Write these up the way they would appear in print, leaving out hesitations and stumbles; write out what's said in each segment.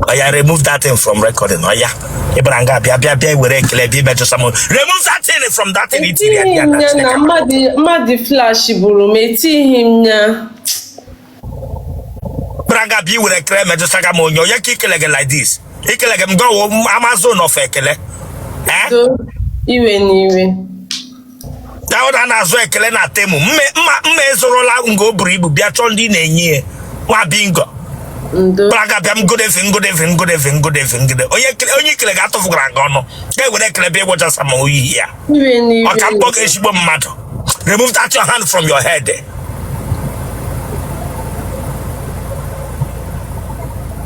Oh yeah, remove that thing from recording. Oh yeah. Ibranga bia were ekele bi beto samo. Remove that thing from that thing. Na madi flash buru meti him nya. Branga bi were ekele meto saka mo nyo. Ya kikelege like this. Ikelege mgo Amazon of ekele. Eh? So iwe. Dawoda na zo ekele na temu. Mme ezorola ngo buru ibu bia cho ndi na-enyi wa bingo. Braga biam good evening. Onye kele ga to fugra ngono. Ke we kele be water some oyi here. O kan bok eshibo mmado. Remove that your hand from your head.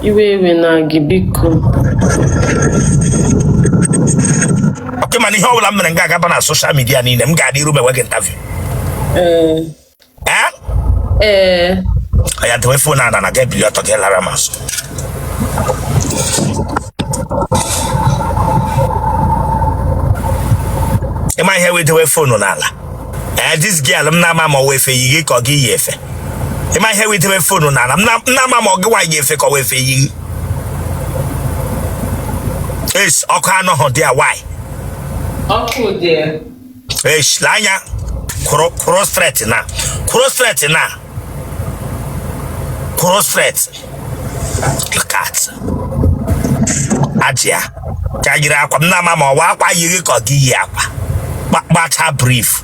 Iwe na gibiko. Okay man, ihe ọbụla mere nga agaba na social media niile m ga-adị iru be interview. I had to phone and I get you to get Laramas. Am I here with the phone on Allah? This girl, I'm not mamma away for you, or give ye. Am I here with the phone on Allah? I'm not mamma go away for you. Yes, Okano, dear, why? Uncle, dear. Yes, Lanya, cross threat now. Cross-threat. Look at Ajia. Kagira kwa mama wakwa yiri kogi yakwa. But her brief.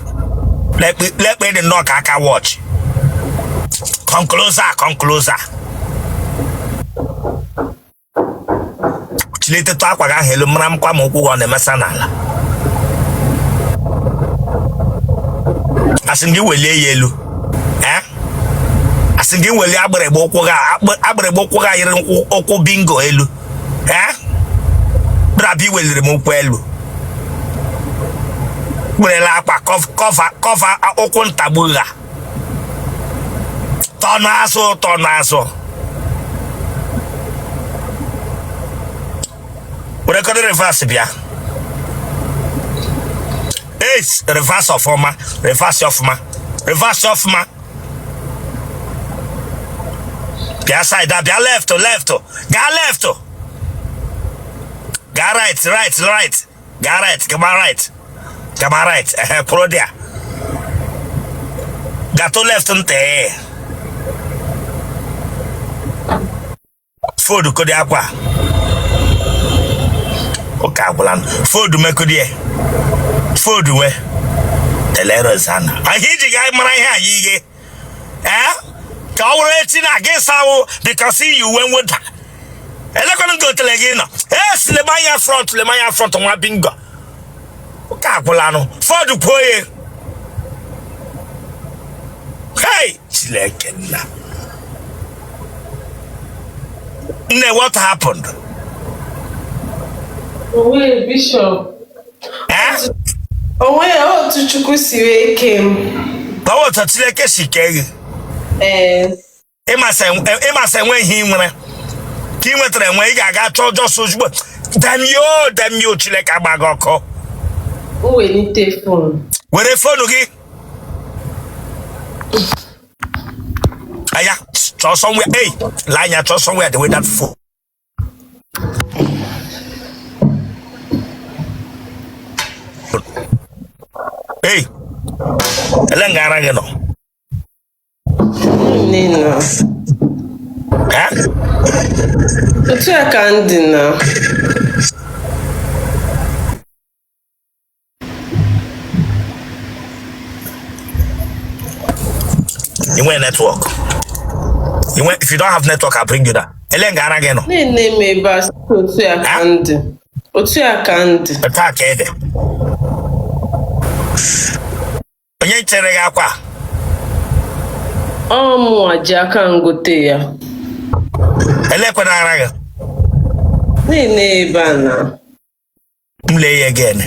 Let me the knock I can watch. Come closer. Chilete to akwa ga helu mram kwa mokwu on the masanala. Asingi wele yelu. Asingi wele agbere gbokwo ga yiri okwu bingo elu. Brabi welire m okwu elu. Gberela akwa cover okwu ntagbu ga. Tọnụ azụ. Were kọdị reverse bịa. Ace reverse of ma. Bia side, bia left. Ga left. Ga right. Ga right. Come on right. Pro there. Ga to left nte. Food ko dia kwa. O ka bulan. Food me ko dia. Food we. Telero sana. Ahiji ga mara ihe ayige. Already against our because see you when with her. And I'm gonna go to Legina. Yes, Lemaya front on my bingo. Capolano for the poet. Hey, Chilekena. What happened? Wait, Bishop. Oh, where to Chukusi came. Power to Chileke came. Emma say when he went to the way I got told us damn you chilek abagoko. Oh, any telephone. Where the phone again? Aya, so somewhere, hey, line to somewhere the way that phone. Hey, Elangara, you know. Nina. Otu ya ka ndị na. You want network. If you don't have network, I'll bring you that. Elengara again. Nene me bas otu ya ka ndị. Otu ya ka ndị. Attack ede. Onye chere ga akwa. Mụ aji aka ngote ya. Elekwe na ara gị. Nene ebe a na. M lee ya again.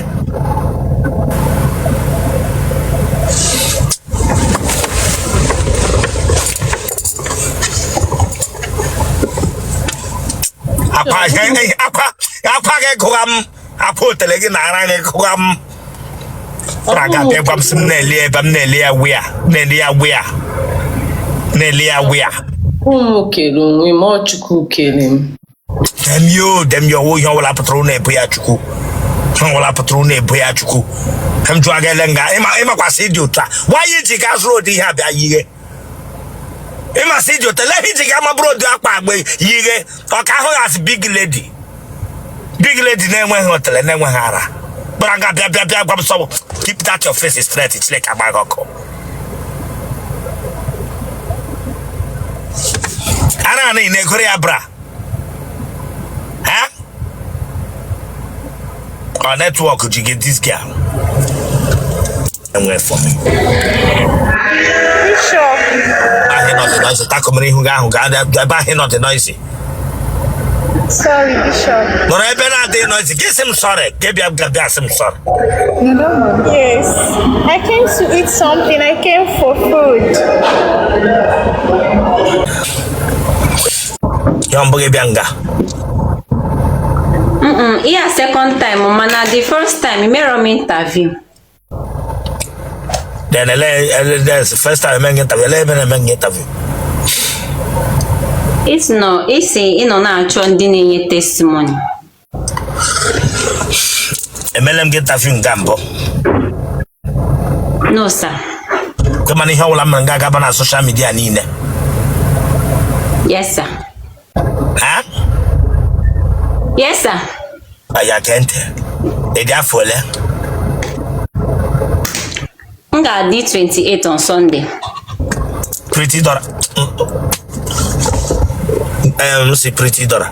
Akwa gị kụwa m. Akwa otele gị na ara gị kụwa m. Praga bịa gwa m sị m na-ele ebe m na-ele ya wea. Ụmụ kere onwe m, Chukwu kere m. Dem yo wo yon wala patrol na ebu ya chukwu. Wala patrol na ebu ya chukwu. Hem ju aga lenga. Ima kwa si idiota. Why you take us road here bia yige? Ima si idiota. Let me take my bro do akpa agbe yige. Oka ho as big lady. Big lady Nenweghi Otele Nenweghi ara. Branga bia gwam so. Keep that your face straight. It's like a bagoko. Ana ni ne Korea bra. Huh? Our network, could you get this girl? And wait for me. Sure. I hear not the noise. Taco Marie who got not the noisy. Sorry, Bishop. No, I better the noisy. Get some sorry. Maybe I've got some sorry. Yes. I came to eat something. I came for food. Young boy Bianga. Yeah, second time, mana the first time, you made an interview. Then there's the first time I interview. Interview. It's no, it's a na actually testimony. MLM get interview Gambo. No, sir. Come on, here all I'm gonna on social media nine. Yes, sir. Huh? Yes, sir. I can't. They are full. I'm gonna do 28 on Sunday. Pretty dollar. See pretty dollar.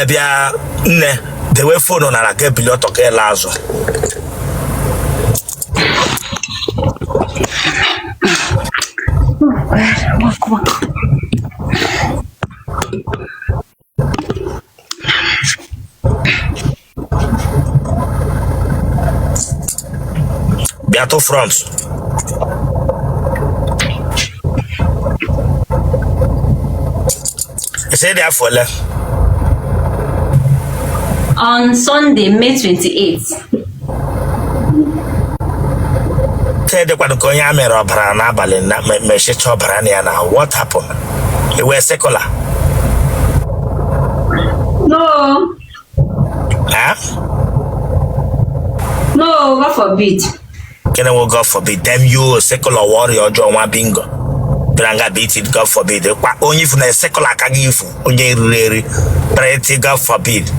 Bia ne. The way phone on a get billion to get lazo. Bientôt France. Say there for left. On Sunday, May 28th. Say the one going on Brana Balina, Meshe Brania. What happened? You were secular. No. Huh? No, God forbid. Can I God forbid them you secular warrior John Wa bingo. Branga beat it, God forbid. Only from a secular can give only really pretty God forbid.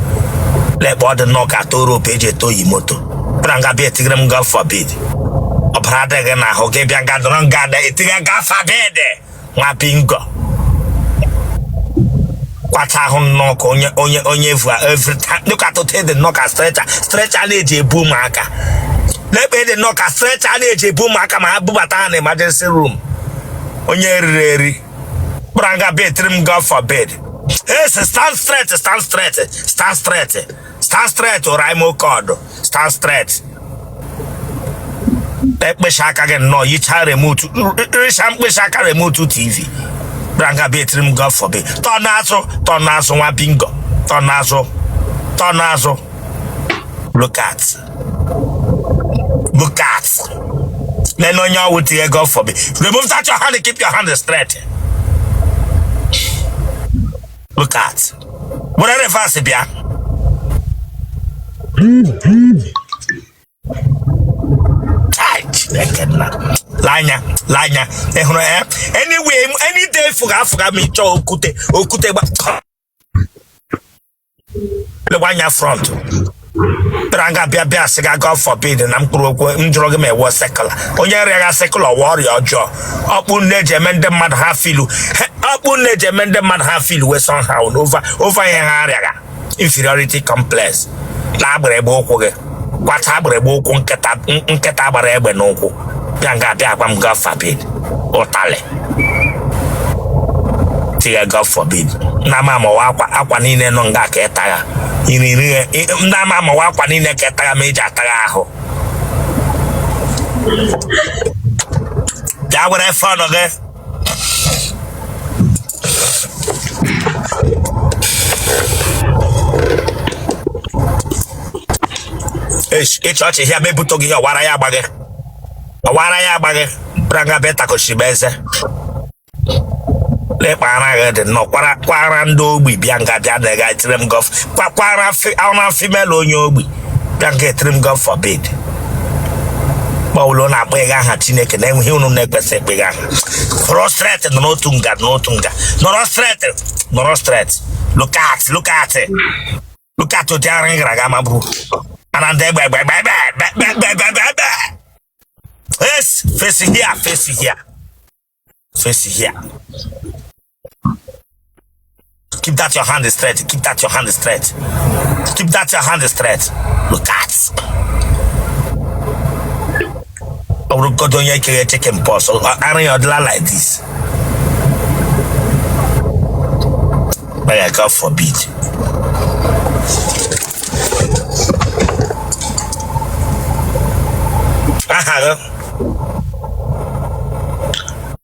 Let body knock at Toro page to Imoto. Branga beat him, God forbid. A brother and I hope Bianga don't gather it, God forbid. Wa bingo. What I knock on your every time. Look at the knock a stretcher need a boom marker. Let me the knock a stretcher need a boom marker, my bubatan emergency room. On your reary. Branga bedroom, God forbid. Yes, stand straight, stand straight, stand straight, stand straight, or I'm Ocardo, stand straight. Let me shaka again, no, you try remote to TV. Branga bedroom, God forbid. Tornazo, one bingo. Tornazo. Look at. Then on your would tear God forbid. Remove that your hand and keep your hand straight. Look at. Whatever fast bia. Lanya. Anyway, any day for me to okute the one your front. Branga bia siga God forbid and I'm drug me was secular. Onya secular warrior jaw. Upon nature mend them mad half feel. Upon nature mend them mad half feel we somehow over area. Inferiority complex. Labre bokoge. What habre boko nketa barebe noko. Branga bia kwam God forbid. Otele. Tiga God forbid. Na mama wakwa nine no nga ka etaga. Iniri na mama wakwa nine ka etaga meja ataga aho. Ya were fun oge. Church here me butogi ya wara ya gbage. Branga beta ko shibeze. lekpara dị nọ kwara ndị ogbi bịa nga bịa na ga etiri m gọf kwara ọna female onye ogbi bịa nga etiri m gọf forbid Paulo na-akpọ ịga aha Chineke na-enweghị unu na-ekwesị ikpe aha nọrọ straight n'otu nga nọrọ straight look at ụdị ara ị gara aga ma bụrụ ana ndị egbe yes face here keep that your hand straight look at or God on your chicken post or your like this. May God forbid.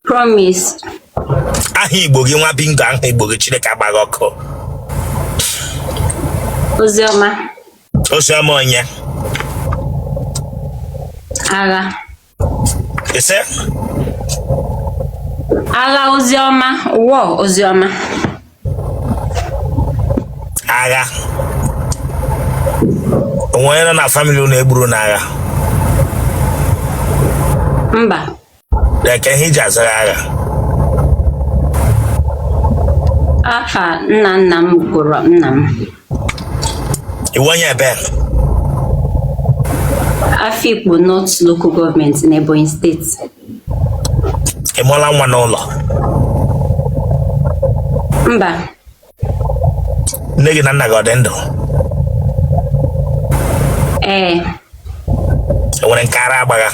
Promise. Igbo gị nwa bingo ahụ Igbo gị Chineke agbaghị ọkụ. Oziọma onye. Agha. Ise? Agha Oziọma, war Oziọma. Agha. Onwe nọ na family unu egburu n'agha. Mba. Deke ihe iji azara agha. Afa nna m gburu nna m. Iwu onye ebe? Afikpo North Local Government in Ebonyi State. Ị mụọla nwa n'ụlọ? Mba. Nne gị na nna gị ọ dị ndụ? Ee. Enwere nke ara agbagha?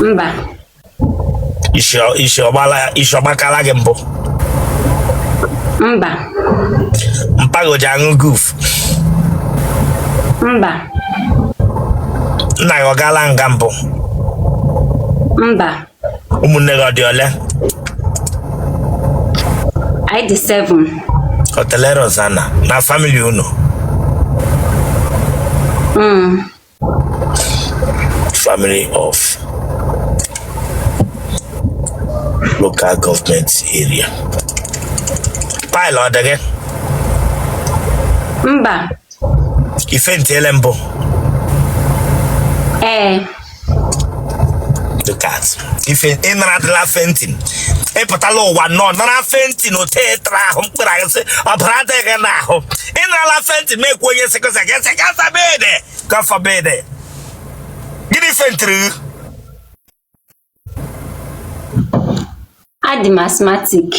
Mba. Isi ọgbakala gị mbụ? Mba. Mpago ji aṅụ goof? Mba. Nna gị ọ gaala nga mbụ? Mba. Ụmụnne gị ọ dị ole? I dị 7. Otele Rozana na family unu? Family of local government area. Pile ọ dị gị? Mba. Ife ntịele mbụ? Ee. Look at ife ị nara adịla fentin ịpụtala ụwa nọ nara fentin ote etere ahụ mkpụrụ agịsị ọbara adịghị n'ahụ ị narala fentin mekwu onye sekọsa gasị gasa bede gafa bede gịnị fentiri? Adị m asthmatic.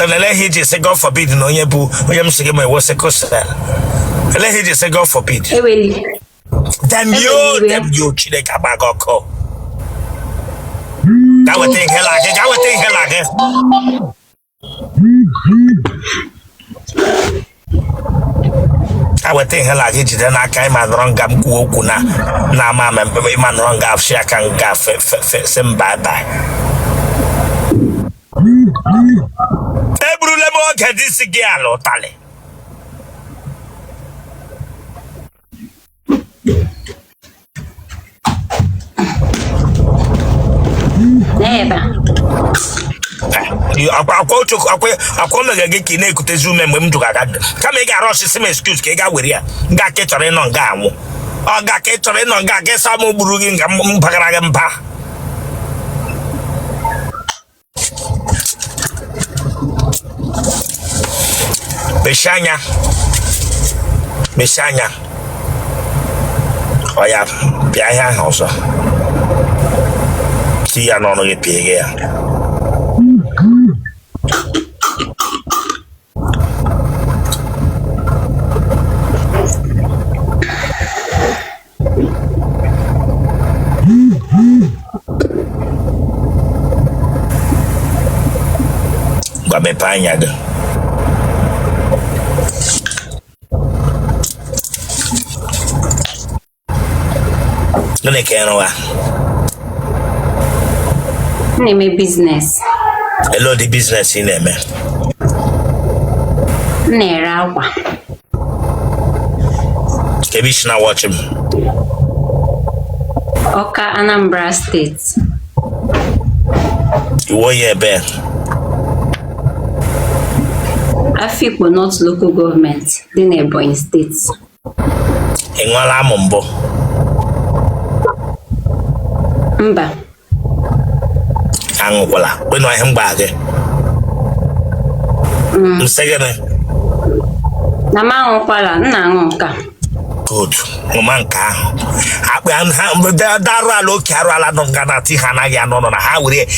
Ele ihe iji sị God forbid na onye m sị gị ma ewe sekọsa ele ihe iji sị God forbid? Eweli. Dem yo Chineke agbaghị ọkụ. Ga weta ihe lagị. Ga weta ihe lagị jide n'aka ịma nọrọ nga m kwuo okwu na ama ịma nọrọ nga afụsi aka nga sị m bye. Eburule m oge dị isi gị ala ụtalị. Akwa omega gị ka ị na-ekutezi ume mgbe m jụrụ aga kama ị ga-arụ ọsịsị m excuse ka ị ga were ya nga ka ị chọrọ ịnọ nga anwụ ọ ga ka ị chọrọ ịnọ nga ga ịsa m gburu gị nga m bagara gị mba. Mechie anya ọ ya bịa ihe ahụ ọzọ ti ya n'ọnụ gị pịa gị ya. Gwa mepee anya gị. Gịnị ka ị rụwa? Na-eme business. Hello, the business ị na-eme? Na-ere akwa. Ebe isi na watch m? Ọka, Anambra State. Iwoye ebe. Afikpo not local government, dị n'Ebonyi State. Enwala amụ mbụ. Mba. Aṅụkwala. Kwenu ihe mgba gị. Nsegene. Na m aṅụkwala, nna aṅụ nka. Good. Mama nke ahụ. Akpị ha darụ ala oke arụ ala nọ nga na ti ha anaghị anọ nọ na ha were eyi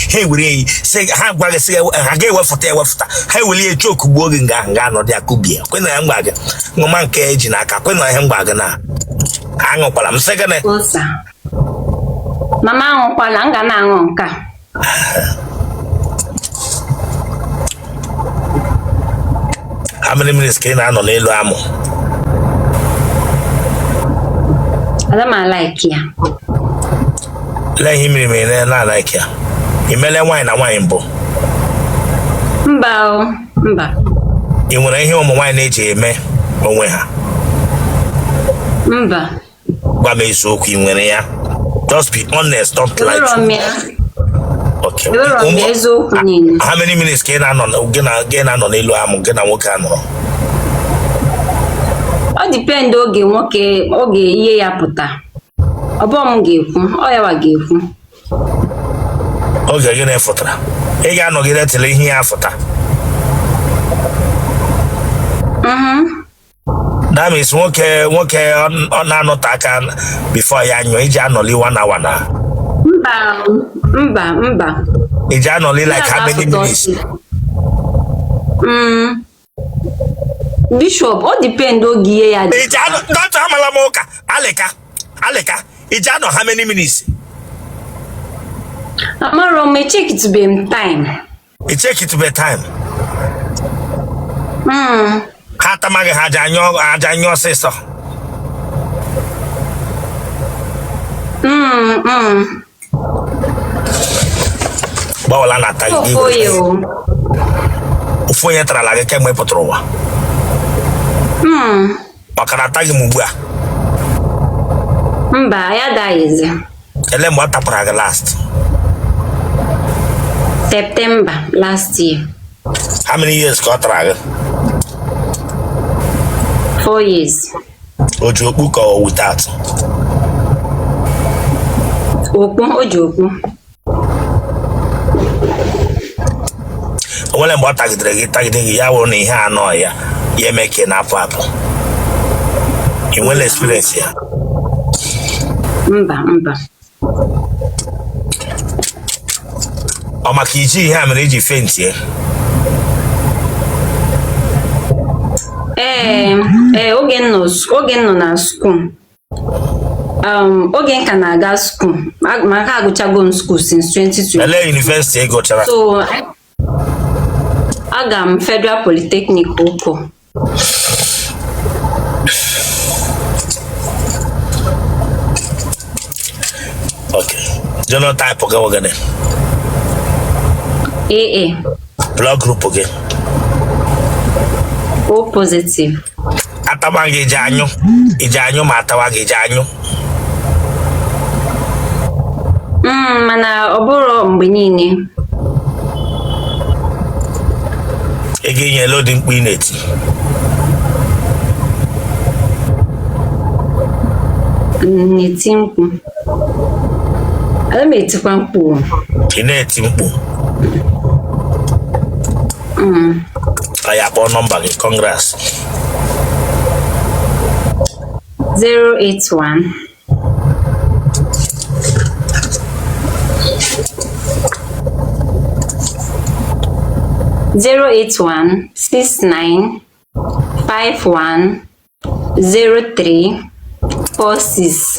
ha gwa gị sị ha ga-ewefụta ha eweli choku gbuo gị nga ahụ ga-anọ dị akụbie. Kwenu ihe mgba gị. Mama nke eji n'aka. Kwenu ihe mgba gị na aṅụkwala. M segene. Osa. Mama aṅụkwala, m ga na-aṅụ nka. How many minutes ka ị na-anọ n'elu amụ? Ada m like ya. Lee ihe mmiri mere na-like ya. Imele nwaanyị na nwaanyị mbụ. Mba o, mba. Ị nwere ihe ụmụ nwaanyị na-eji eme onwe ha? Mba. Gwa m eziokwu, ị nwere ya. Just be honest, don't lie to me. Okay. Eziokwu niile. How many minutes ka ị na-anọ n'elu amụ gị na nwoke anọrọ? Ọ depend oge ihe ya pụta. Ọ bụ m ga-ekwu, ọ yawa ga-ekwu. Oge gị na-efụtara. Ị ga-anọgide tele ihe ya fụta. That means nwoke ọ na-anọte aka before ya anyụ iji anọli 1 hour na. Mba. Iji anọli like how many minutes? Bishop, ọ depend oge ihe ya dị. Dọta amala m ụka. Alika. Iji anọ how many minutes? Amaro, me check it be time. I check it be time. Ha tamaghị ha aja anyụ ọsịsọ. Gbawala na-ata gị ofu onye tarala gị kemgbe ị pụtara ụwa. Maka na ata gị m ugbu a. Mba, ya daghịzi. Ele mgbe ọ tapụrụ gị last? September last year. How many years ka ọ tara gị? 4 years. O ji okpu ka ọ without? Okpu, o ji okpu. O nwere mgbe ọ tagidere gị ya wụrụ na ihe anọ ya eme ka ị na-apụ apụ. Ị nwere experience ya? Mba. Ọ maka iji ihe a mere iji fentie? Oge nọ na school. Oge nka na-aga school. Maka agụchago m school since 2020. Ele university ego chara? So, aga m Federal Polytechnic Oko. Okay. Genotype oge wagane? AA. Blood group oge? O positive. Ataba gị iji anyụ ma atawa gị iji anyụ? Mana ọ bụrụ mgbe niile. Ị ga-enye loading mkpu ị na-eti? Na-eti mkpu. Ana m etikwa mkpu. Ị na-eti mkpu? Ọ ya kpọọ nọmba gị. Congrats. 081 69 51 03 46.